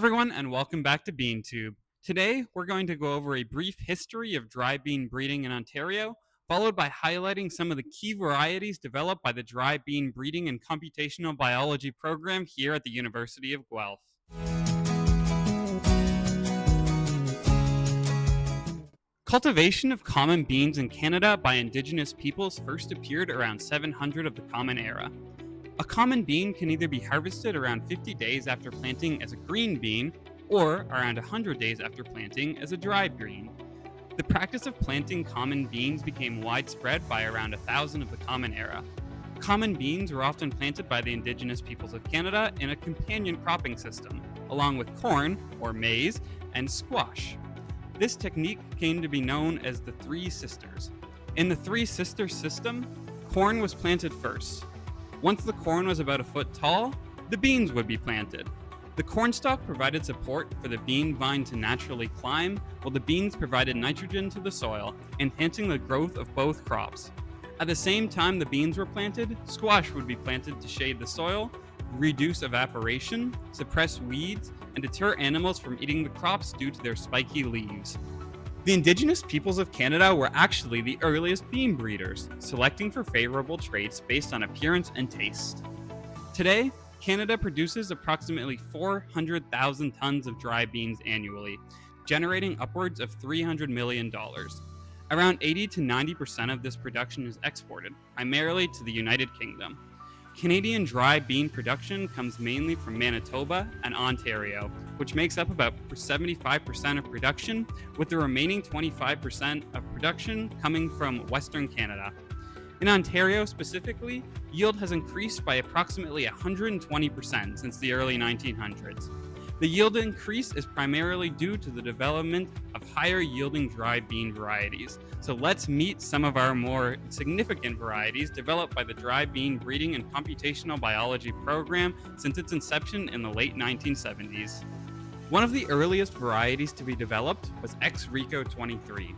everyone, and welcome back to BeanTube. Today, we're going to go over a brief history of dry bean breeding in Ontario, followed by highlighting some of the key varieties developed by the Dry Bean Breeding and Computational Biology program here at the University of Guelph. Cultivation of common beans in Canada by Indigenous peoples first appeared around 700 of the Common Era. A common bean can either be harvested around 50 days after planting as a green bean, or around 100 days after planting as a dried green. The practice of planting common beans became widespread by around 1000 of the Common Era. Common beans were often planted by the Indigenous peoples of Canada in a companion cropping system, along with corn, or maize, and squash. This technique came to be known as the Three Sisters. In the Three Sisters system, corn was planted first. Once the corn was about a foot tall, the beans would be planted. The cornstalk provided support for the bean vine to naturally climb, while the beans provided nitrogen to the soil, enhancing the growth of both crops. At the same time the beans were planted, squash would be planted to shade the soil, reduce evaporation, suppress weeds, and deter animals from eating the crops due to their spiky leaves. The Indigenous peoples of Canada were actually the earliest bean breeders, selecting for favorable traits based on appearance and taste. Today, Canada produces approximately 400,000 tons of dry beans annually, generating upwards of $300 million. Around 80 to 90% of this production is exported, primarily to the United Kingdom. Canadian dry bean production comes mainly from Manitoba and Ontario, which makes up about 75% of production, with the remaining 25% of production coming from Western Canada. In Ontario specifically, yield has increased by approximately 120% since the early 1900s. The yield increase is primarily due to the development of higher yielding dry bean varieties. So let's meet some of our more significant varieties developed by the Dry Bean Breeding and Computational Biology program since its inception in the late 1970s. One of the earliest varieties to be developed was Rico 23.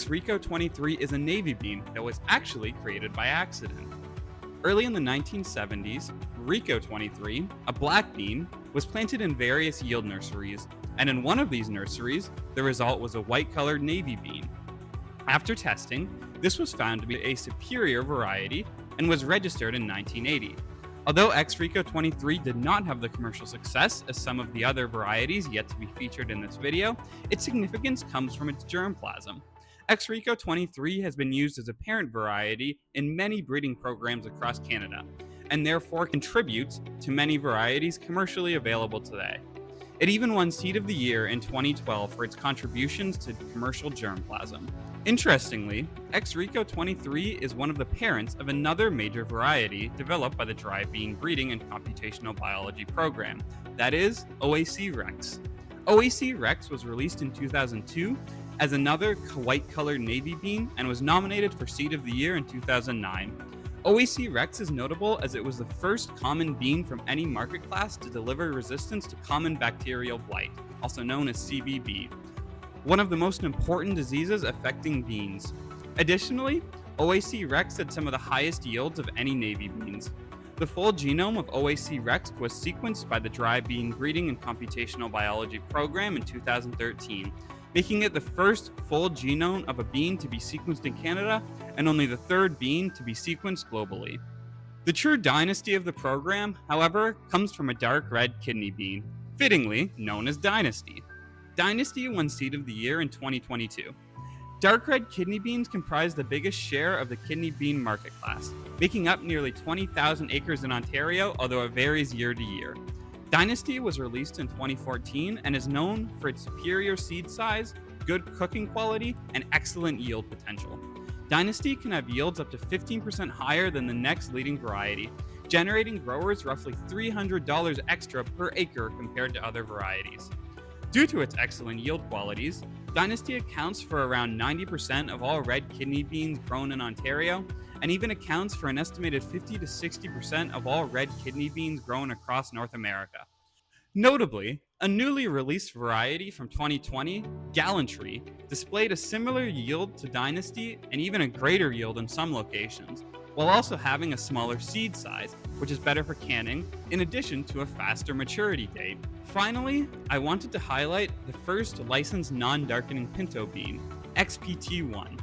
Rico 23 is a navy bean that was actually created by accident. Early in the 1970s, Rico 23, a black bean, was planted in various yield nurseries, and in one of these nurseries, the result was a white-colored navy bean. After testing, this was found to be a superior variety and was registered in 1980. Although Rico 23 did not have the commercial success as some of the other varieties yet to be featured in this video, its significance comes from its germplasm. Rico 23 has been used as a parent variety in many breeding programs across Canada, and therefore contributes to many varieties commercially available today. It even won Seed of the Year in 2012 for its contributions to commercial germplasm. Interestingly, Rico 23 is one of the parents of another major variety developed by the Dry Bean Breeding and Computational Biology program, that is, OAC Rex. OAC Rex was released in 2002 as another white-colored navy bean and was nominated for Seed of the Year in 2009. OAC Rex is notable as it was the first common bean from any market class to deliver resistance to Common Bacterial Blight, also known as CBB, one of the most important diseases affecting beans. Additionally, OAC Rex had some of the highest yields of any navy beans. The full genome of OAC Rex was sequenced by the Dry Bean Breeding and Computational Biology program in 2013, making it the first full genome of a bean to be sequenced in Canada and only the third bean to be sequenced globally. The true dynasty of the program, however, comes from a dark red kidney bean, fittingly known as Dynasty. Dynasty won Seed of the Year in 2022. Dark red kidney beans comprise the biggest share of the kidney bean market class, making up nearly 20,000 acres in Ontario, although it varies year to year. Dynasty was released in 2014 and is known for its superior seed size, good cooking quality, and excellent yield potential. Dynasty can have yields up to 15% higher than the next leading variety, generating growers roughly $300 extra per acre compared to other varieties. Due to its excellent yield qualities, Dynasty accounts for around 90% of all red kidney beans grown in Ontario, and even accounts for an estimated 50 to 60% of all red kidney beans grown across North America. Notably, a newly released variety from 2020, Gallantry, displayed a similar yield to Dynasty and even a greater yield in some locations, while also having a smaller seed size, which is better for canning, in addition to a faster maturity date. Finally, I wanted to highlight the first licensed non-darkening pinto bean, XPT1.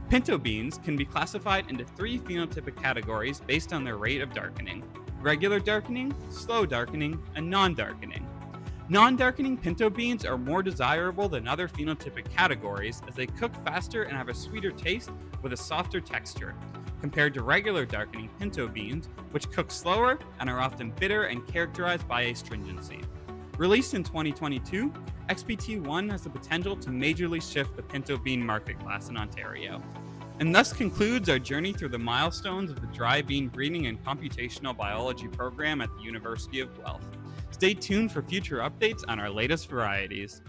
Pinto beans can be classified into 3 phenotypic categories based on their rate of darkening: regular darkening, slow darkening, and non-darkening. Non-darkening pinto beans are more desirable than other phenotypic categories as they cook faster and have a sweeter taste with a softer texture, compared to regular darkening pinto beans, which cook slower and are often bitter and characterized by astringency. Released in 2022, XPT1 has the potential to majorly shift the pinto bean market class in Ontario. And thus concludes our journey through the milestones of the dry bean breeding and computational biology program at the University of Guelph. Stay tuned for future updates on our latest varieties.